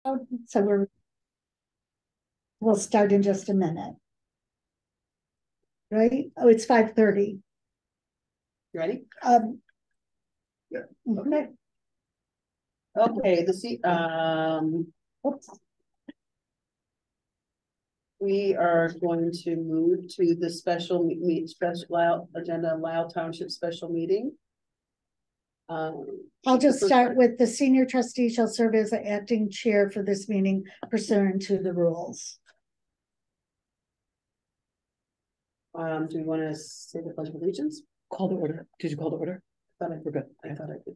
So we'll start in just a minute. Right? Oh, it's 5:30. You ready? Yeah. Okay. Okay, we are going to move to the special agenda, Lisle Township special meeting. I'll just start with the senior trustee shall serve as the acting chair for this meeting pursuant to the rules. Do we want to say the Pledge of Allegiance? Call the order. Did you call the order? I thought We're good. I thought I did.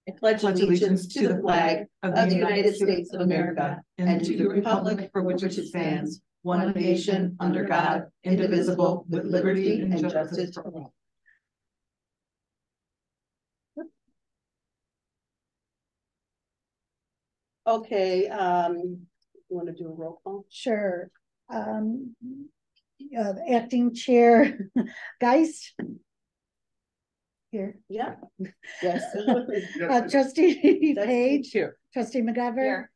I pledge allegiance to the flag of the United States of America and to the republic for which it stands, one nation, under God, indivisible, with liberty and justice for all. Okay, you want to do a roll call? Sure. Acting chair, Geist. Here. Yeah. Yes. Trustee Page. Here. Trustee McGovern. Here.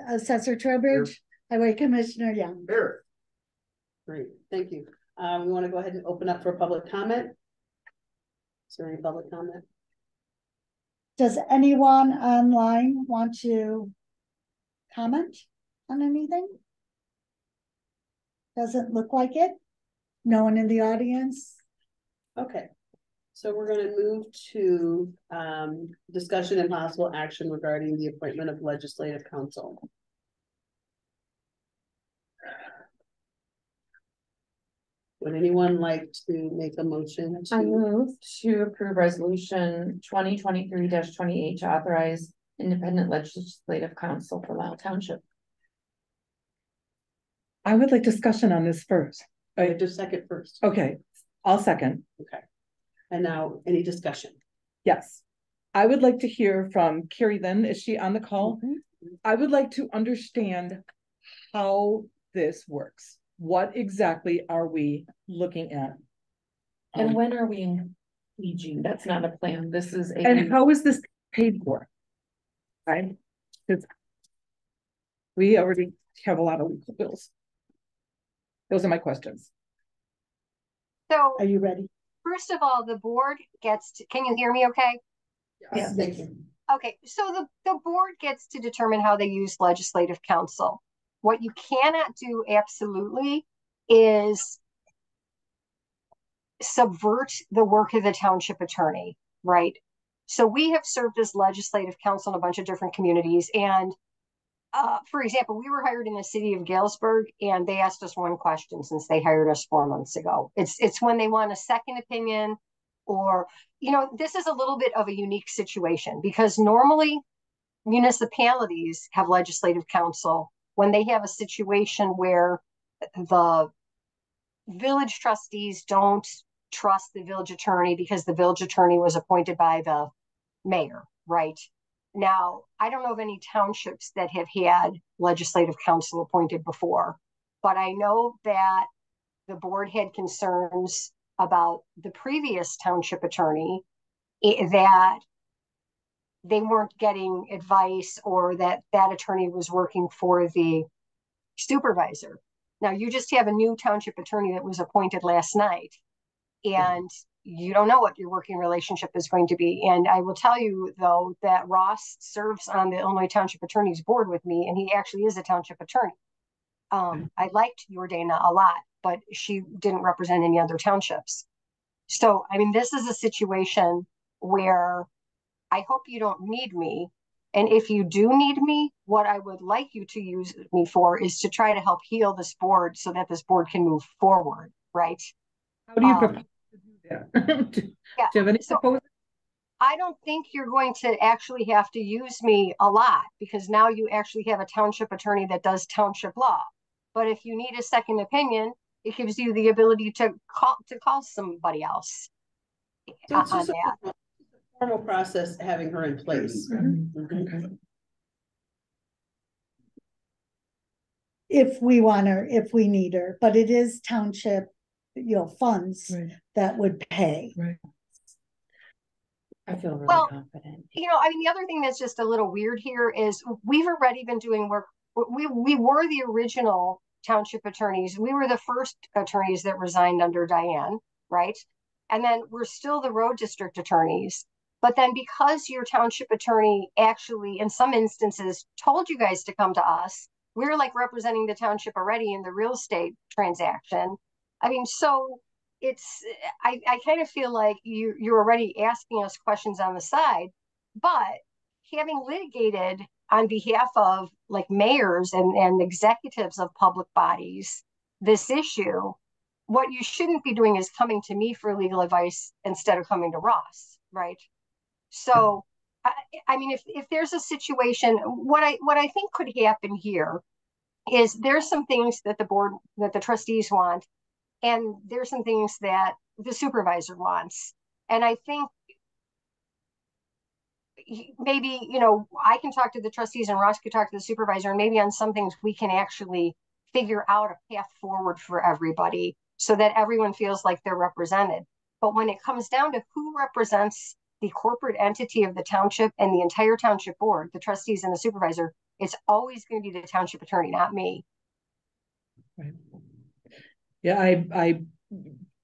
Assessor Trowbridge. Highway Commissioner Young. Here. Great, thank you. We want to go ahead and open up for public comment. Is there any public comment? Does anyone online want to comment on anything? Doesn't look like it. No one in the audience. Okay, so we're going to move to discussion and possible action regarding the appointment of legislative counsel. Would anyone like to make a motion? I move to approve resolution 2023-28 to authorize independent legislative counsel for Lisle Township. I would like discussion on this first. I do second first. Okay, I'll second. Okay. And now any discussion? Yes. I would like to hear from Carrie then. Is she on the call? Mm-hmm. I would like to understand how this works. What exactly are we looking at? And when are we engaging? That's not a plan. This is a. And how is this paid for? Right? Because we already have a lot of legal bills. Those are my questions. So, Are you ready? first of all, the board gets to, can you hear me okay? Yes, thank you. Okay, so the board gets to determine how they use legislative counsel. What you cannot do absolutely is subvert the work of the township attorney, right? So we have served as legislative counsel in a bunch of different communities. And for example, we were hired in the city of Galesburg, and they asked us one question since they hired us 4 months ago. It's when they want a second opinion, or, you know, this is a little bit of a unique situation because normally municipalities have legislative counsel when they have a situation where the village trustees don't trust the village attorney because the village attorney was appointed by the mayor, right? Now, I don't know of any townships that have had legislative counsel appointed before, but I know that the board had concerns about the previous township attorney that they weren't getting advice, or that attorney was working for the supervisor. Now, you just have a new township attorney that was appointed last night, and you don't know what your working relationship is going to be. And I will tell you, though, that Ross serves on the Illinois Township Attorney's Board with me, and he actually is a township attorney. I liked Jordana a lot, but she didn't represent any other townships. So, I mean, this is a situation where I hope you don't need me. And if you do need me, what I would like you to use me for is to try to help heal this board so that this board can move forward, right? How do you propose to do that? Do you have any proposals? I don't think you're going to actually have to use me a lot, because now you actually have a township attorney that does township law. But if you need a second opinion, it gives you the ability to call somebody else. So it's just a formal process having her in place. Okay. If we want her, if we need her, but it is township, funds Right. that would pay. Right. I feel really Well, confident. I mean, the other thing that's just a little weird here is we've already been doing work. We were the original township attorneys. We were the first attorneys that resigned under Diane, right? And then we're still the road district attorneys. But then because your township attorney actually, in some instances, told you guys to come to us, we're like representing the township already in the real estate transaction. I mean, so I kind of feel like you're already asking us questions on the side, but having litigated on behalf of like mayors and executives of public bodies this issue, what you shouldn't be doing is coming to me for legal advice instead of coming to Ross, right? So I mean, if there's a situation, what I think could happen here is there's some things that the trustees want, and there's some things that the supervisor wants. And I think maybe, I can talk to the trustees and Ross could talk to the supervisor, and maybe on some things we can actually figure out a path forward for everybody so that everyone feels like they're represented. But when it comes down to who represents the corporate entity of the township and the entire township board, the trustees and the supervisor, it's always going to be the township attorney, not me. Right. Yeah,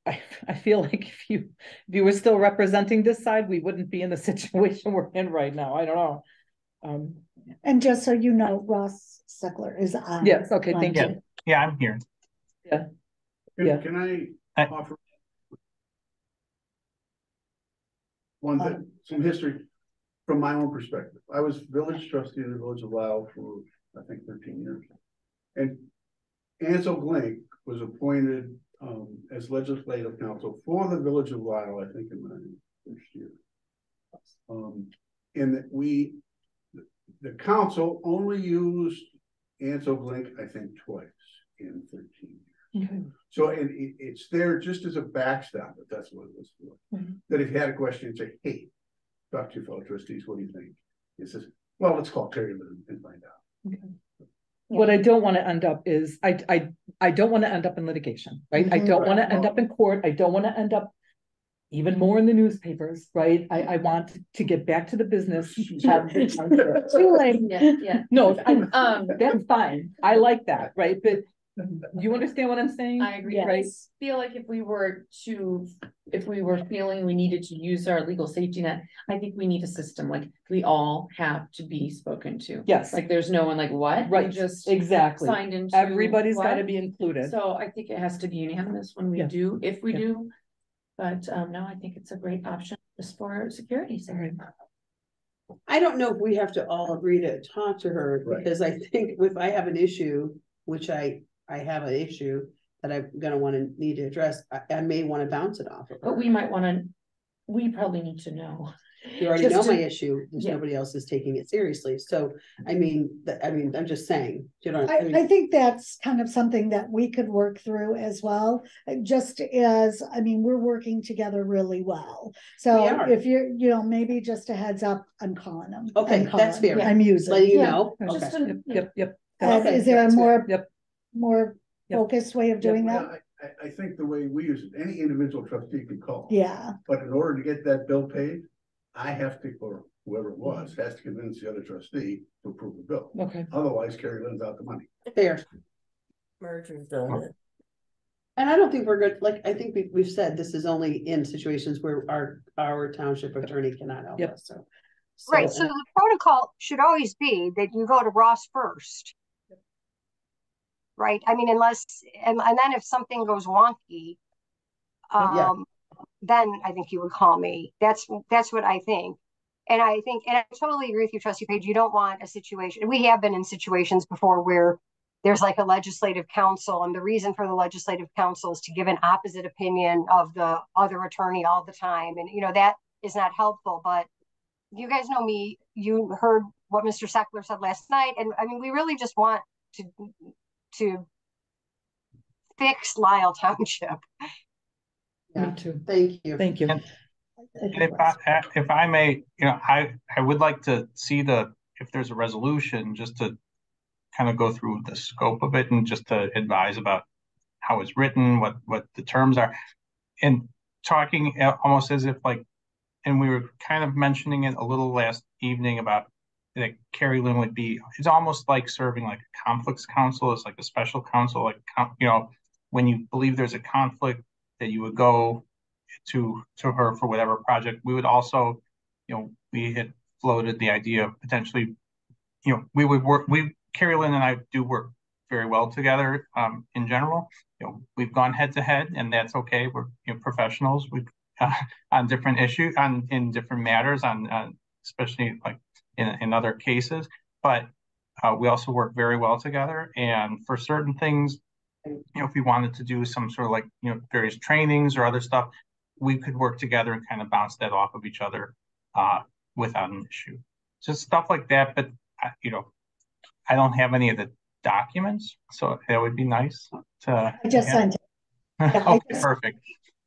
I feel like if you were still representing this side, we wouldn't be in the situation we're in right now. I don't know. And just so you know, Ross Seckler is on. Yes, okay, thank Yeah. you. Yeah, I'm here. Yeah. Can I offer one thing, some history from my own perspective? I was village trustee in the village of Lisle for, I think, 13 years. And Ansel Glink was appointed as legislative counsel for the village of Lisle, I think, in my first year. And that the council only used Ansel Glink, I think, twice in 13 years. Okay. So, and it's there just as a backstop, if that's what it was for. Mm-hmm. That if you had a question, say, hey, talk to your fellow trustees, what do you think? He says, well, let's call Terry and find out. Okay. What I don't want to end up is I don't want to end up in litigation, right? Mm-hmm. I don't want to end up in court. I don't want to end up even more in the newspapers, right? I want to get back to the business. Too late. Yeah. No, that's fine. I like that, right? But you understand what I'm saying? I agree. Yes. Right? I feel like if we were feeling we needed to use our legal safety net, I think we need a system. Like we all have to be spoken to. Yes. Like there's no one like what? Right. We just exactly. signed into Everybody's what? got to be included. So I think it has to be unanimous when we do, if we do. But no, I think it's a great option just for security. All right. I don't know if we have to all agree to talk to her, because I think if I have an issue, which I have an issue that I'm going to need to address, I may want to bounce it off of her. But we probably need to know. You already know my issue. There's nobody else is taking it seriously. So, I mean, I'm just saying, I think that's kind of something that we could work through as well. Just as, we're working together really well. So if you're, maybe just a heads up, I'm calling them. Okay, that's fair. I'm using. Letting you know. Just Yep. Is there a more focused way of doing that? I think the way we use it, any individual trustee can call. Yeah. But in order to get that bill paid, I have to, or whoever it was, has to convince the other trustee to approve the bill. Okay. Otherwise, Carrie lends out the money. Fair. Merger's done it. And I don't think we're good. Like, I think we've said this is only in situations where our township attorney cannot help us. So right. So the protocol should always be that you go to Ross first. Right. Unless, and then if something goes wonky, then I think you would call me. That's what I think. And I totally agree with you, Trustee Page. You don't want a situation. We have been in situations before where there's like a legislative council, and the reason for the legislative council is to give an opposite opinion of the other attorney all the time. And, that is not helpful. But you guys know me. You heard what Mr. Seckler said last night. And we really just want to fix Lisle Township. Yeah. Me too. Thank you. Thank you. And if I may, I would like to see if there's a resolution, just to kind of go through the scope of it and just to advise about how it's written, what the terms are, and talking almost as if like and we were kind of mentioning it a little last evening about that Carrie Lynn would be, it's almost like serving like a conflicts counsel. It's like a special counsel, like, you know, when you believe there's a conflict that you would go to her for whatever project. We would also, you know, we had floated the idea of potentially, you know, we would work, Carrie Lynn and I do work very well together in general. You know, we've gone head to head, and that's okay. We're, you know, professionals. We on different issues, in different matters, especially like in other cases. But we also work very well together. And for certain things, you know, if we wanted to do some sort of like, you know, various trainings or other stuff, we could work together and kind of bounce that off of each other without an issue. Just stuff like that. But you know, I don't have any of the documents, so that would be nice to. I just sent it. Yeah, okay, perfect.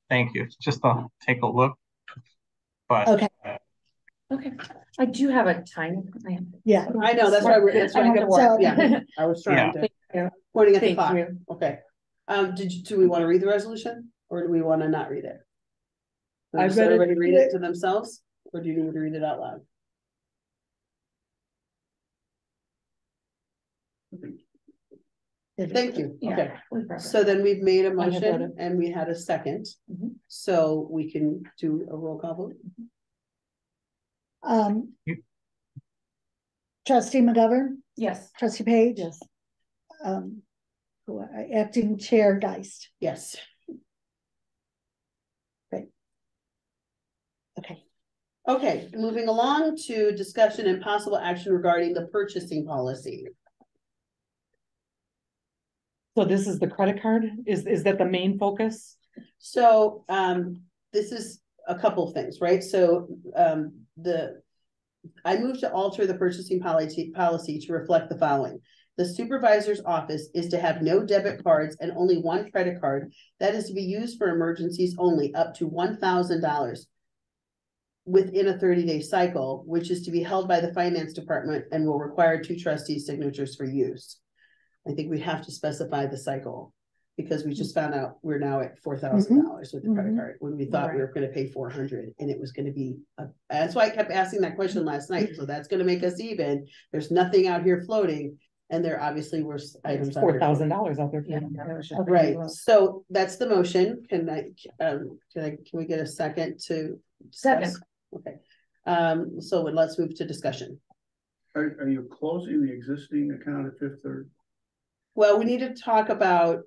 Thank you. Just take a look. But okay. Okay. I do have a time plan. Yeah, I know, that's why we're, that's why I have to work. yeah, I was trying to, pointing at the clock. Okay. Do we want to read the resolution, or do we want to not read it? Does everybody read it to themselves, or do you need to read it out loud? Thank you. Okay. So then we've made a motion and we had a second. So we can do a roll call vote. Trustee McGovern? Yes. Trustee Page? Yes. Acting Chair Geist? Yes. Great. Okay. Okay, moving along to discussion and possible action regarding the purchasing policy. So this is the credit card? Is that the main focus? So this is a couple of things, right? So I moved to alter the purchasing policy to reflect the following. The supervisor's office is to have no debit cards and only one credit card that is to be used for emergencies only, up to $1,000 within a 30-day cycle, which is to be held by the finance department and will require 2 trustees' signatures for use. I think we have to specify the cycle, because we just found out we're now at $4,000 with the credit card, when we thought we were going to pay $400, and it was going to be that's why I kept asking that question last night. So that's going to make us even. There's nothing out here floating, and there obviously were items $4,000 out there. Yeah, right. So that's the motion. Can we get a second to discuss? Second. Okay. So let's move to discussion. Are you closing the existing account at Fifth Third? Well, we need to talk about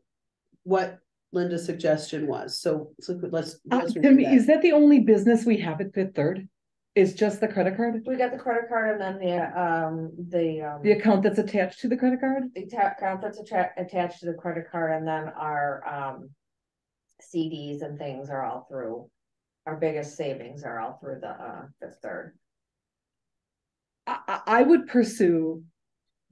what Linda's suggestion was. So let's is that the only business we have at Fifth Third? Is just the credit card? We got the credit card, and then the account that's attached to the credit card? The account that's attached to the credit card, and then our CDs and things are all through. Our biggest savings are all through the Fifth Third. I would pursue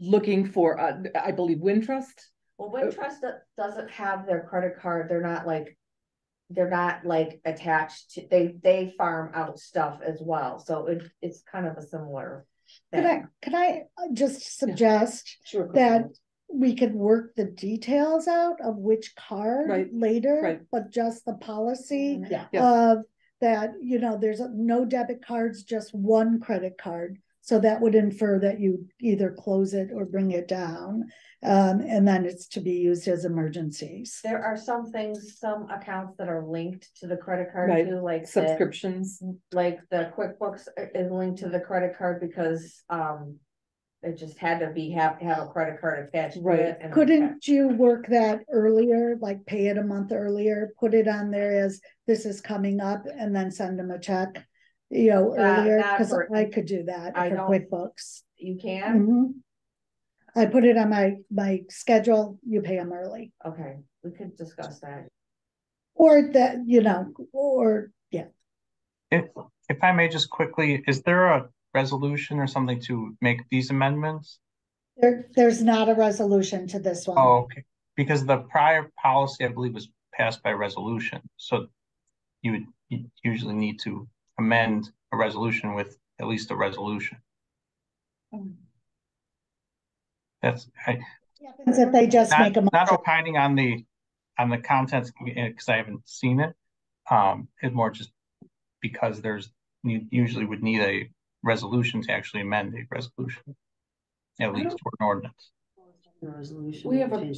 looking for I believe Wintrust. Well, Wintrust doesn't have their credit card. They're not like attached to, they farm out stuff as well, so it's kind of a similar thing. Could I just suggest that we could work the details out of which card later, but just the policy of that, you know, there's no debit cards, just one credit card. So that would infer that you either close it or bring it down. And then it's to be used as emergencies. There are some accounts that are linked to the credit card too, like subscriptions. Like the QuickBooks is linked to the credit card because it just had to have a credit card attached to it. And couldn't you work that earlier, like pay it a month earlier, put it on there as this is coming up, and then send them a check? You know, earlier, because I could do that for QuickBooks. You can? I put it on my schedule, you pay them early. Okay, we could discuss that. Or that, you know, or yeah. If I may just quickly, is there a resolution or something to make these amendments? There's not a resolution to this one. Oh, okay. Because the prior policy, I believe, was passed by resolution. So you usually need to amend a resolution with at least a resolution. That's if they just make a not opining on the contents because I haven't seen it. It's more just because there's you usually would need a resolution to actually amend a resolution, at least for an ordinance. Resolution. We have a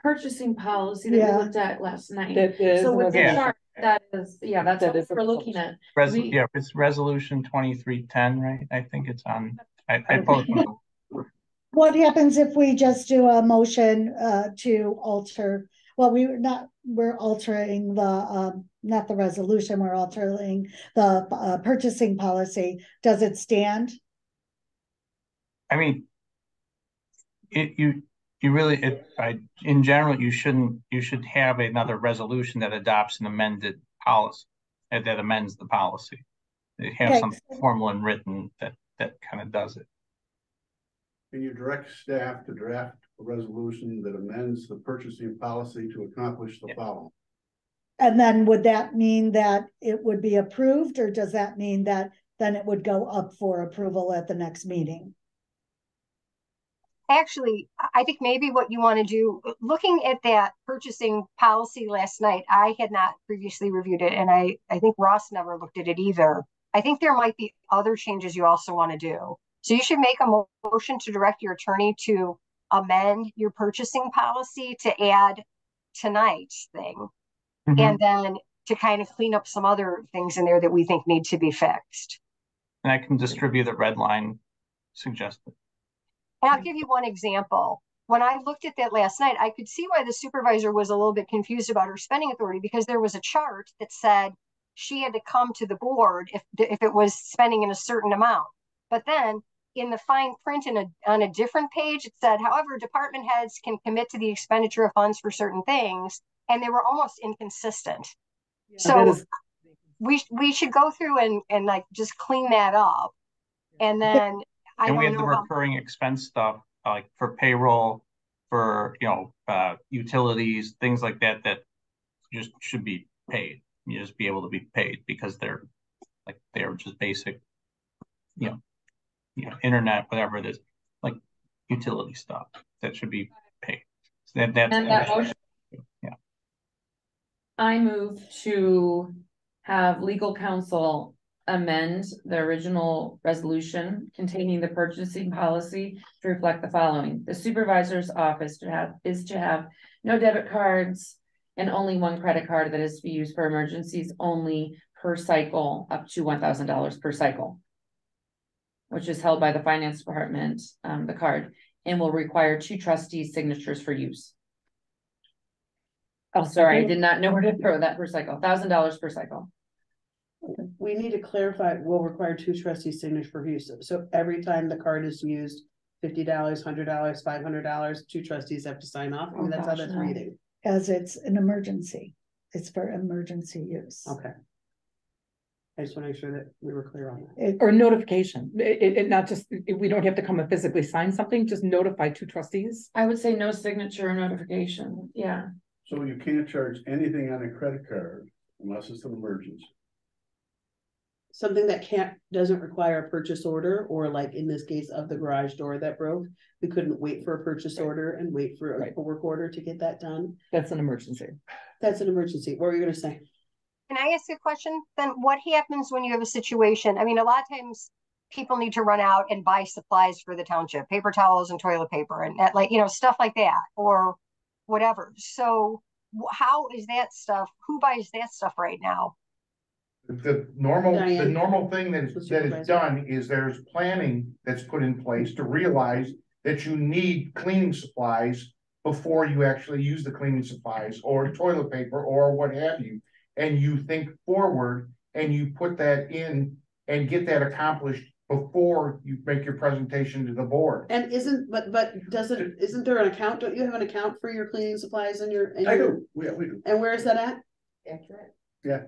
purchasing policy that we Yeah. looked at last night. That is So a with the resolution. chart, that's That what is a we're looking at. Yeah, it's resolution 2310, right? I think it's on, I posted. What happens if we just do a motion to alter, well, we're altering the, not the resolution, we're altering the purchasing policy. Does it stand? I mean, you really, in general, you should have another resolution that adopts an amended policy, that amends the policy. They have Okay. something formal and written that kind of does it. Can you direct staff to draft a resolution that amends the purchasing policy to accomplish the following? And then would that mean that it would be approved, or does that mean that then it would go up for approval at the next meeting? Actually, I think maybe what you want to do, looking at that purchasing policy last night, I had not previously reviewed it, and I think Ross never looked at it either. I think there might be other changes you also want to do. So you should make a motion to direct your attorney to amend your purchasing policy to add tonight's thing. Mm-hmm. And then to kind of clean up some other things in there that we think need to be fixed. And I can distribute the red line suggested. And I'll give you one example. When I looked at that last night, I could see why the supervisor was a little bit confused about her spending authority, because there was a chart that said she had to come to the board if it was spending in a certain amount. But then in the fine print on a different page, it said, however, department heads can commit to the expenditure of funds for certain things. And they were almost inconsistent. Yeah, so we should go through and like just clean that up. And then and we have the recurring expense stuff, like for payroll, for utilities, things like that just should be paid. You just be able to be paid because they're just basic, internet, whatever it is, like utility stuff that should be paid. So that motion. Yeah. I move to have legal counsel amend the original resolution containing the purchasing policy to reflect the following. The supervisor's office is to have no debit cards and only one credit card that is to be used for emergencies only per cycle, up to $1,000 per cycle, which is held by the finance department, the card, and will require 2 trustees' signatures for use. Oh, sorry, I did not know where to throw that per cycle. $1,000 per cycle. We need to clarify, will require 2 trustees' signatures for use. So every time the card is used, $50, $100, $500, 2 trustees have to sign off. I mean, that's how that's reading. As it's an emergency. It's for emergency use. Okay. I just want to make sure that we were clear on that. Or notification. It not just, we don't have to come and physically sign something, just notify 2 trustees. I would say no signature or notification. Yeah. So you can't charge anything on a credit card unless it's an emergency. Something that doesn't require a purchase order, or like in this case of the garage door that broke, we couldn't wait for a purchase order and wait for a work order to get that done. That's an emergency. That's an emergency. What were you going to say? Can I ask a question? Then what happens when you have a situation? I mean, a lot of times people need to run out and buy supplies for the township, paper towels and toilet paper and stuff like that, or whatever. So how is that stuff? Who buys that stuff right now? The normal thing that is done is there's planning that's put in place to realize that you need cleaning supplies before you actually use the cleaning supplies or toilet paper or what have you. And you think forward and you put that in and get that accomplished before you make your presentation to the board. And isn't there an account? Don't you have an account for your cleaning supplies and your? I do. Yeah, we do. And where is that at? Accurate. Yeah.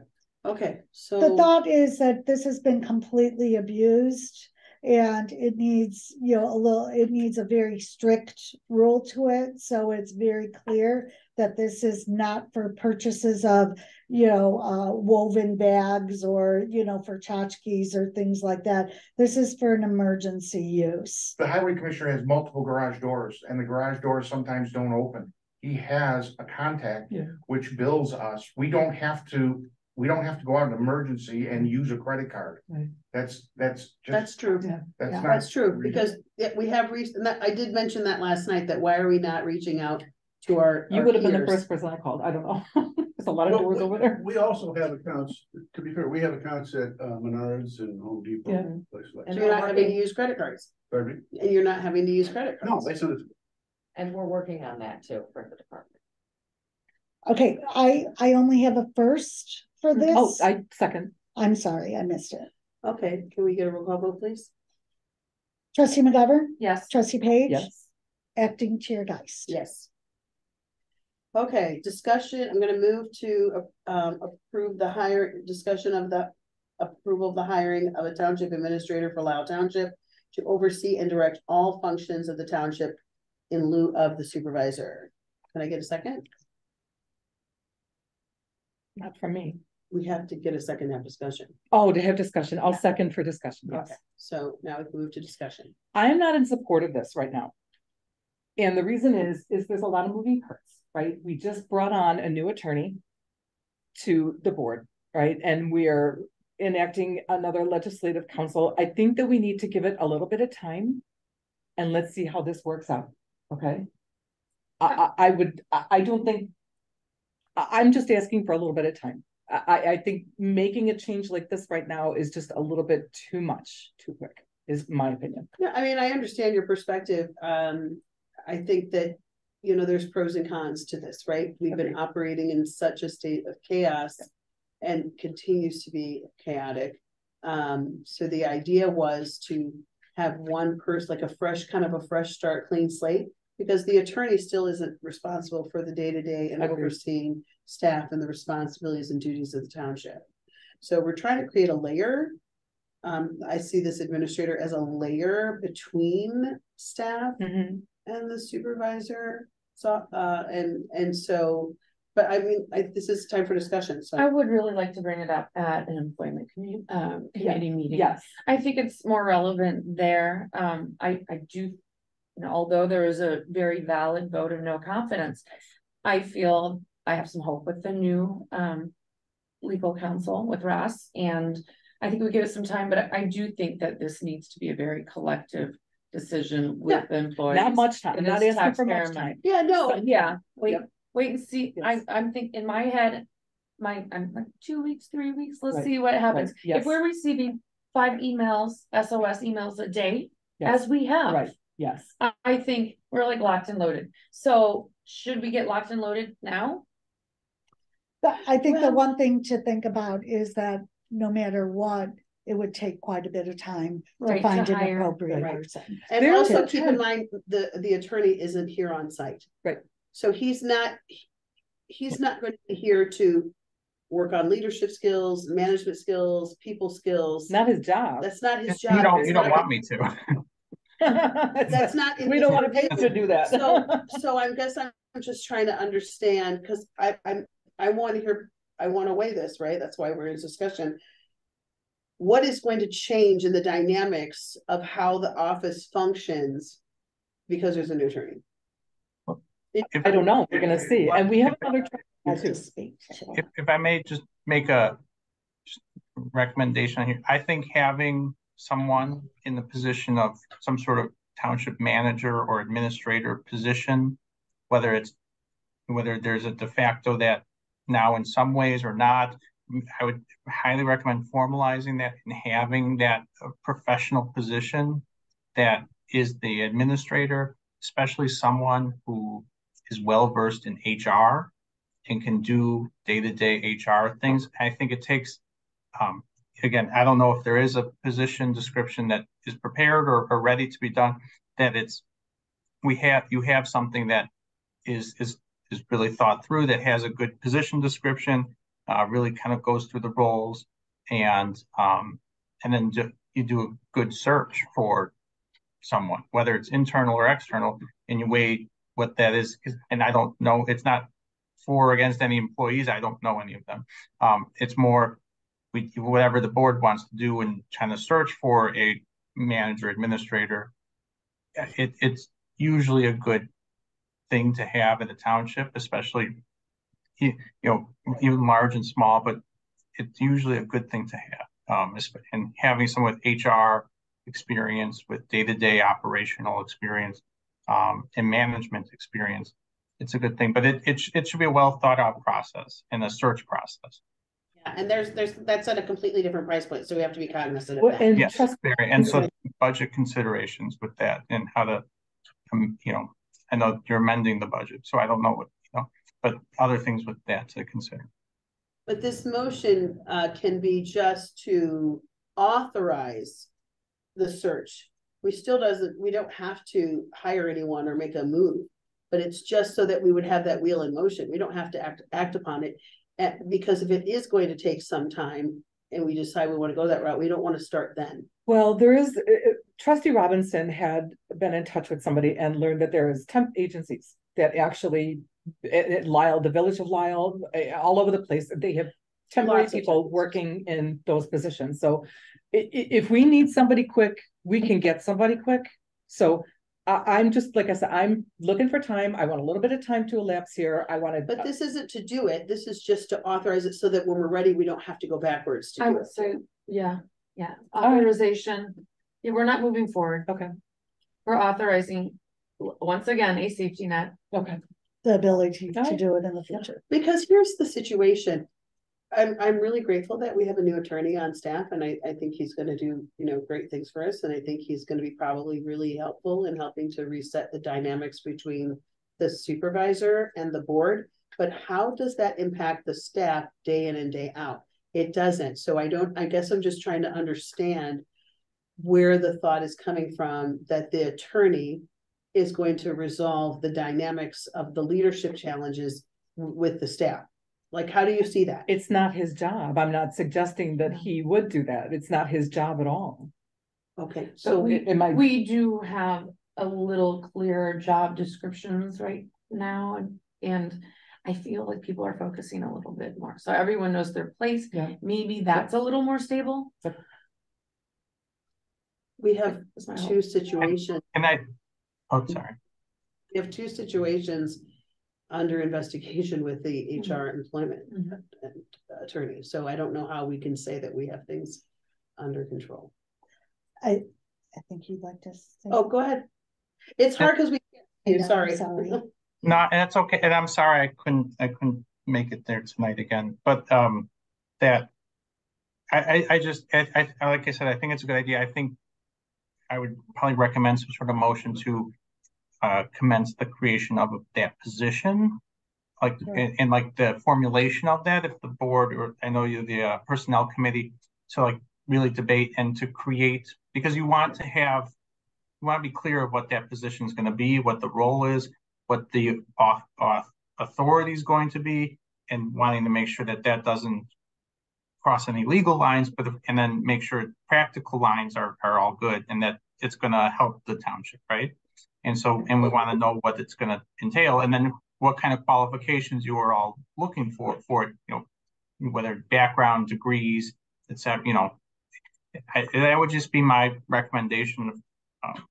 Okay, so the thought is that this has been completely abused, and it needs, it needs a very strict rule to it. So it's very clear that this is not for purchases of, woven bags or, for tchotchkes or things like that. This is for an emergency use. The highway commissioner has multiple garage doors, and the garage doors sometimes don't open. He has a contact which bills us. We don't have to we don't have to go out in emergency and use a credit card. Right. That's true. That's true, because we have reached, and I did mention that last night, that why are we not reaching out to our You would have been the peers? first person I called. I don't know. There's a lot of doors over there. We also have accounts, to be fair, we have accounts at Menards and Home Depot. Yeah. And places like And that. you're not having to use credit cards. Pardon me? And you're not having to use credit No, cards. they send it. And we're working on that too for the department. Okay, I only have a first for this. Oh, I second. I'm sorry, I missed it. Okay, can we get a roll call vote, please? Trustee McGovern, Yes. trustee Page, Yes. acting chair Geist. Yes. Okay, discussion, I'm gonna move to approve the discussion of the approval of the hiring of a township administrator for Lisle Township to oversee and direct all functions of the township in lieu of the supervisor. Can I get a second? Not for me. We have to get a second to have discussion. Oh, to have discussion. I'll second for discussion. Yes. Okay, so now we can move to discussion. I am not in support of this right now. And the reason is there's a lot of moving parts, right? We just brought on a new attorney to the board, right? And we are enacting another legislative council. I think that we need to give it a little bit of time and let's see how this works out. Okay. I don't think, I'm just asking for a little bit of time. I think making a change like this right now is just a little bit too much, too quick, is my opinion. Yeah, I mean, I understand your perspective. I think that, you know, there's pros and cons to this, right? We've been operating in such a state of chaos and continues to be chaotic. So the idea was to have one person, like a fresh start, clean slate, because the attorney still isn't responsible for the day-to-day and overseeing staff and the responsibilities and duties of the township. So we're trying to create a layer. I see this administrator as a layer between staff and the supervisor. So, but I mean, this is time for discussion. So I would really like to bring it up at an employment committee meeting. Yes. I think it's more relevant there. I do, you know, although there is a very valid vote of no confidence, I feel I have some hope with the new legal counsel with Ross, and I think we give it some time, but I do think that this needs to be a very collective decision with the employees. Not much time. I'm not asking for much time. yeah, no, But yeah, wait, Yep. wait and see. Yes. I'm thinking in my head, I'm like 2 weeks, 3 weeks. Let's Right. see what happens. Right. Yes. If we're receiving 5 emails, SOS emails a day, Yes. as we have, Right. Yes. I think we're like locked and loaded. So should we get locked and loaded now? But I think the Well- one thing to think about is that no matter what, it would take quite a bit of time Right, to find to an hire. appropriate Right. person. and Very also good. keep in mind the attorney isn't here on site. Right. So he's not going to be here to work on leadership skills, management skills, people skills. Not his job. That's not his You job. don't want me to. That's not. in We his don't want to pay purview. to do that. So I guess I'm just trying to understand, because I want to hear, I want to weigh this, right? That's why we're in discussion. What is going to change in the dynamics of how the office functions because there's a new attorney? I don't know. We're gonna see. And we have another Has too. to speak. If I may just make a recommendation here, I think having someone in the position of some sort of township manager or administrator position, whether there's a de facto that now in some ways or not, I would highly recommend formalizing that and having that professional position that is the administrator, especially someone who is well versed in HR and can do day-to-day HR things. I think it takes, again, I don't know if there is a position description that is prepared or ready to be done, that you have something that is really thought through, that has a good position description, really kind of goes through the roles, and then you do a good search for someone, whether it's internal or external, and you weigh what that is. And I don't know, it's not for or against any employees. I don't know any of them. It's more whatever the board wants to do and trying to search for a manager, administrator. It's usually a good thing to have in the township, especially, you know, even large and small, but it's usually a good thing to have. And having someone with HR experience, with day-to-day operational experience, and management experience, it's a good thing. But it should be a well thought out process and a search process. Yeah, and that's at a completely different price point, so we have to be cognizant of Well, that. and Yes, very. And so budget considerations with that and how to, you know, I know you're amending the budget, so I don't know what, you know, but other things with that to consider. But this motion can be just to authorize the search. We don't have to hire anyone or make a move, but it's just so that we would have that wheel in motion. We don't have to act upon it. Because if it is going to take some time and we decide we want to go that route, we don't want to start then. Well, there is, Trustee Robinson had been in touch with somebody and learned that there is temp agencies that actually, at Lisle, the village of Lisle, all over the place, they have temporary people working in those positions. So if we need somebody quick, we can get somebody quick. So I'm just, like I said, I'm looking for time. I want a little bit of time to elapse here. I want to. But this isn't to do it. This is just to authorize it so that when we're ready, we don't have to go backwards to do it. I would say, yeah, authorization. Yeah, we're not moving forward. Okay. We're authorizing, once again, a safety net. Okay. The ability to do it in the future. Because here's the situation. I'm really grateful that we have a new attorney on staff, and I think he's going to do, you know, great things for us. And I think he's going to be probably really helpful in helping to reset the dynamics between the supervisor and the board. But how does that impact the staff day in and day out? It doesn't. So I guess I'm just trying to understand where the thought is coming from that the attorney is going to resolve the dynamics of the leadership challenges with the staff. Like, how do you see that? It's not his job. I'm not suggesting that he would do that. It's not his job at all. Okay, so we do have a little clearer job descriptions right now, and I feel like people are focusing a little bit more. So everyone knows their place. Yeah. Maybe that's a little more stable. We have two situations. Sorry. We have two situations under investigation with the HR employment attorney. So I don't know how we can say that we have things under control. I think you'd like to say. Oh, go ahead. It's hard because we can't. Sorry. No, that's okay. And I'm sorry I couldn't make it there tonight again. But that I just like I said, I think it's a good idea. I think I would probably recommend some sort of motion to commence the creation of that position, like and like the formulation of that. If the board, or I know you, the personnel committee, to like really debate and to create, because you want to be clear of what that position is going to be, what the role is, what the authority is going to be, and wanting to make sure that that doesn't cross any legal lines, and then make sure practical lines are all good and that it's going to help the township, right? And we want to know what it's going to entail, and then what kind of qualifications you are all looking for it, you know, whether background, degrees, etc. You know, that would just be my recommendation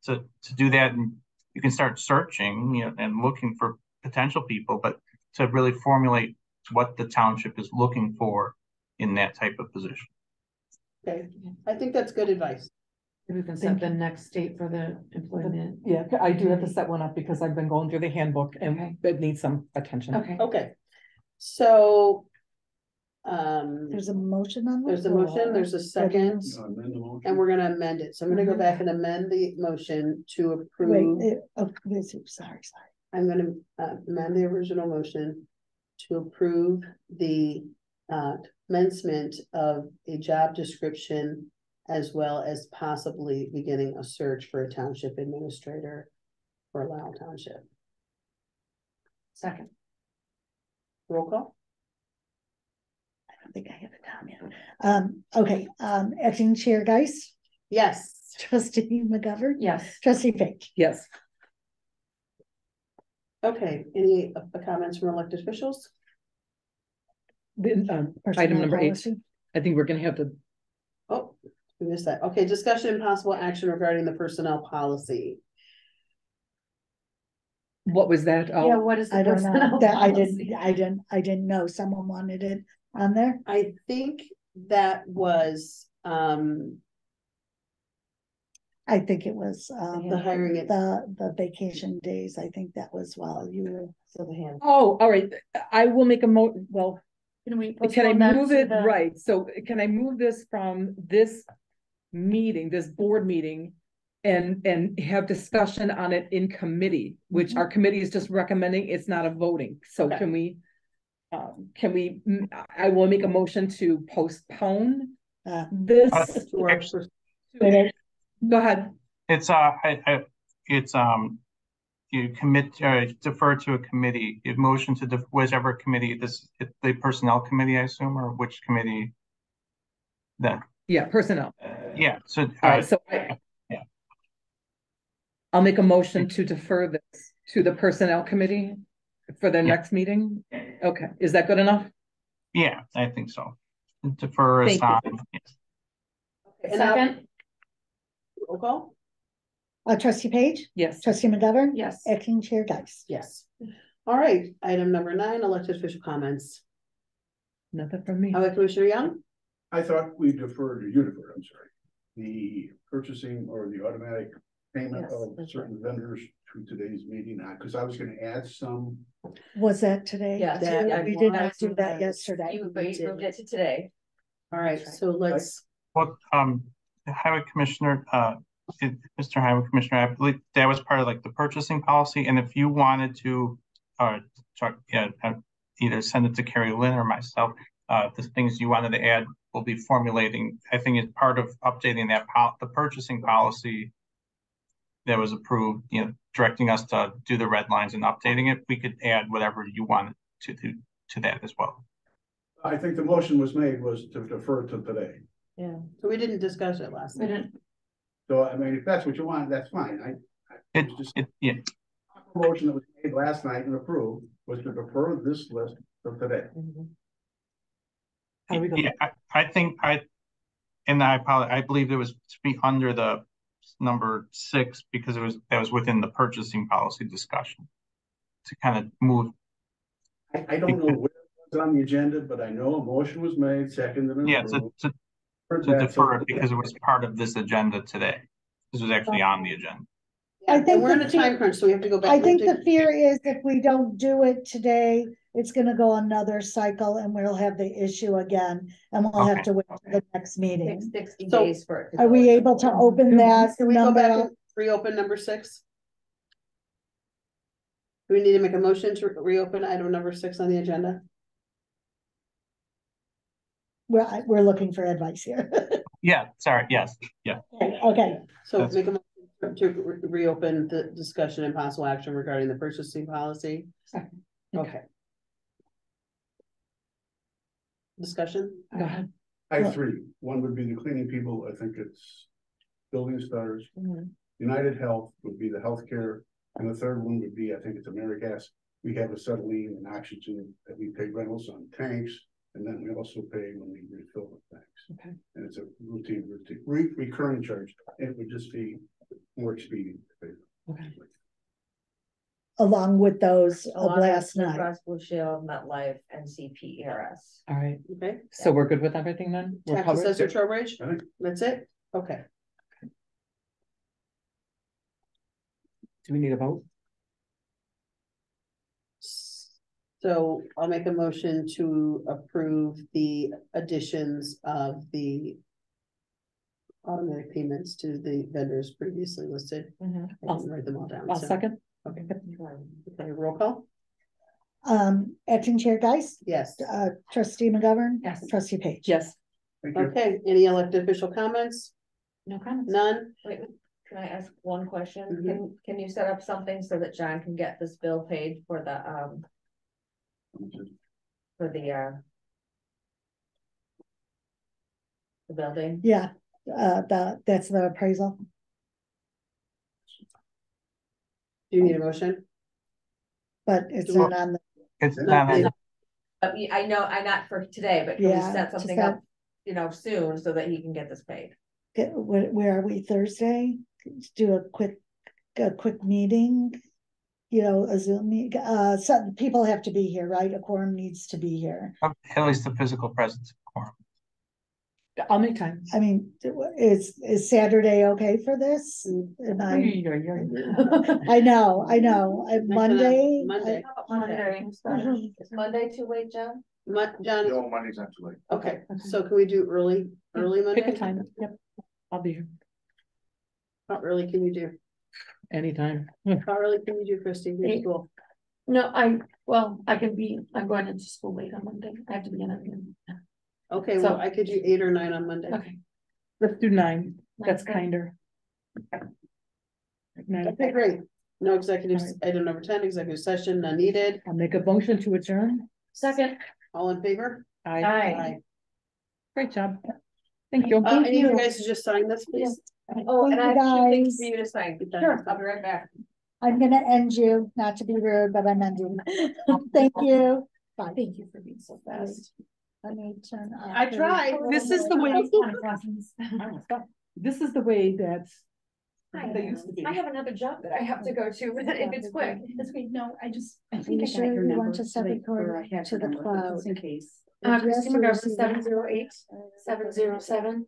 to do that, and you can start searching, you know, and looking for potential people, but to really formulate what the township is looking for in that type of position. Okay, I think that's good advice. We can set the next date for the employment. Yeah, I do have to set one up because I've been going through the handbook and it needs some attention. Okay. So there's a motion on there's a motion, there's a second, and we're gonna amend it. So I'm gonna go back and amend the motion to approve. Sorry. I'm gonna amend the original motion to approve the commencement of a job description, as well as possibly beginning a search for a township administrator for Lisle Township. Second. Roll call. I don't think I have a comment. Okay. Acting Chair Geis. Yes. Trustee McGovern. Yes. Trustee Fink. Yes. Okay. Any comments from elected officials? Item number 8. I think we're going to have to. Oh, we missed that. Okay. Discussion and possible action regarding the personnel policy. What was that? Yeah, what is the I don't know. personnel That policy? I didn't know. Someone wanted it on there? I think that was, I think it was, the hiring it. the vacation days. I think that was while you were. So the hand. Oh, all right. I will make a well, Can we can I postpone that move to it? the- Right, so can I move this from this meeting, this board meeting? And have discussion on it in committee, which our committee is just recommending, it's not a voting. So Okay. can we, I will make a motion to postpone this. Actually, Go ahead. it's you commit, defer to a committee, you motion to whichever committee, the personnel committee, I assume, or which committee? That. Yeah, personnel. Yeah, so. All right, so yeah. I'll make a motion to defer this to the personnel committee for their next meeting. Okay, is that good enough? Yeah, I think so. Defer is Thank on. And now, Second, roll call? Trustee Page, Yes. trustee McGovern. yes. Acting chair Geis. Yes. All right, item number 9, elected official comments. Nothing from me. Highway Commissioner Young? I thought we deferred, you deferred, I'm sorry, the purchasing or the automatic payment Yes, of that's certain vendors to today's meeting, because I was gonna add some. Was that today? Yeah, We did not do that yesterday. You moved it to today. All right, so let's, Well, the Highway Commissioner, Mr. Highway Commissioner, I believe that was part of like the purchasing policy, and if you wanted to, either send it to Carrie Lynn or myself, the things you wanted to add, will be formulating. I think it's part of updating that the purchasing policy that was approved, directing us to do the red lines and updating it. We could add whatever you wanted to do to that as well. I think the motion was made was to defer to today. Yeah. so we didn't discuss it last We night. didn't, So, I mean, if that's what you want, that's fine. Yeah. The motion that was made last night and approved was to defer this list to today. How are we going? Yeah, I think I apologize. I believe it was to be under the number 6 because that was within the purchasing policy discussion to kind of move. I don't know where it was on the agenda, but I know a motion was made, seconded and Yeah, approved. to defer it because it was part of this agenda today. This was actually on the agenda. I think And we're in the a time crunch, so we have to go back. I think the fear is if we don't do it today, it's gonna go another cycle and we'll have the issue again. And we'll have Okay. to wait for the next meeting. 60 So, days for it. to Are go we in. able to open that Can we go number back up? and reopen number 6? Do we need to make a motion to reopen item number 6 on the agenda? We're looking for advice here. Yeah, sorry. Yes. Yeah. Okay, So That's- make a motion to reopen the discussion and possible action regarding the purchasing policy. Second. Okay. Discussion? Go ahead. I have 3. One would be the cleaning people. I think it's Building Stars. United Health would be the healthcare. And the third one would be, I think it's AmeriGas. We have acetylene and oxygen that we pay rentals on tanks. And then we also pay when we refill the tanks. Okay. And it's a recurring charge. It would just be more expedient to pay. Okay. along with those of Along last with night. Cross Blue Shield, MetLife, and CPERS. All right, Okay. so we're good with everything then? We're Tax covered? assessor Trowbridge? I think- That's it? Okay. Do we need a vote? So I'll make a motion to approve the additions of the automatic payments to the vendors previously listed. I can write them all down. I'll so- second. Okay, okay, roll call? Acting Chair Geis, Yes. Trustee McGovern. Yes. Trustee Page. Yes. Thank you. Okay, any elected official comments? No comments. None? Wait, can I ask one question? Mhm. Can you set up something so that John can get this bill paid for the, for the building? Yeah, that's the appraisal. Do you need a motion? But it's Do- not on the, It's No, not, they- I know, I'm not for today, but can we Yeah, set just something that- up, soon so that he can get this paid? where are we, Thursday? Do a quick meeting a Zoom meet, so people have to be here, right? A quorum needs to be here. At least the physical presence of quorum. I'll make time. I mean, is Saturday okay for this? Am I know, Monday. Monday. Is Monday too late, John? John, No, Monday's not too late. okay, so can we do early Monday? Pick a time. Yep, I'll be here How early can you do? anytime. How early can you do, Christy? Your school? No, I'm going into school late on Monday. I have to be in it. Okay, So- well, I could do 8 or 9 on Monday. Okay. Let's do 9. That's kinder. 9. Okay, great. No executive, item number 10, executive session, none needed. I'll make a motion to adjourn. Second. All in favor? Aye. Great job. Thank you. I need you guys to just sign this, please. Oh, and I have 2 things Guys. for you to sign. Sure. I'll be right back. I'm gonna end you, not to be rude, but I'm ending. Thank you. Bye. Thank you for being so fast. Let me turn off. I tried. This is the way. I This is the way that they used to be. have another job that I have to go to, if it's quick. This week, no, I Are you sure you want to set record to the cloud? in case. Yes, Christine McGovern, receive. 708-707.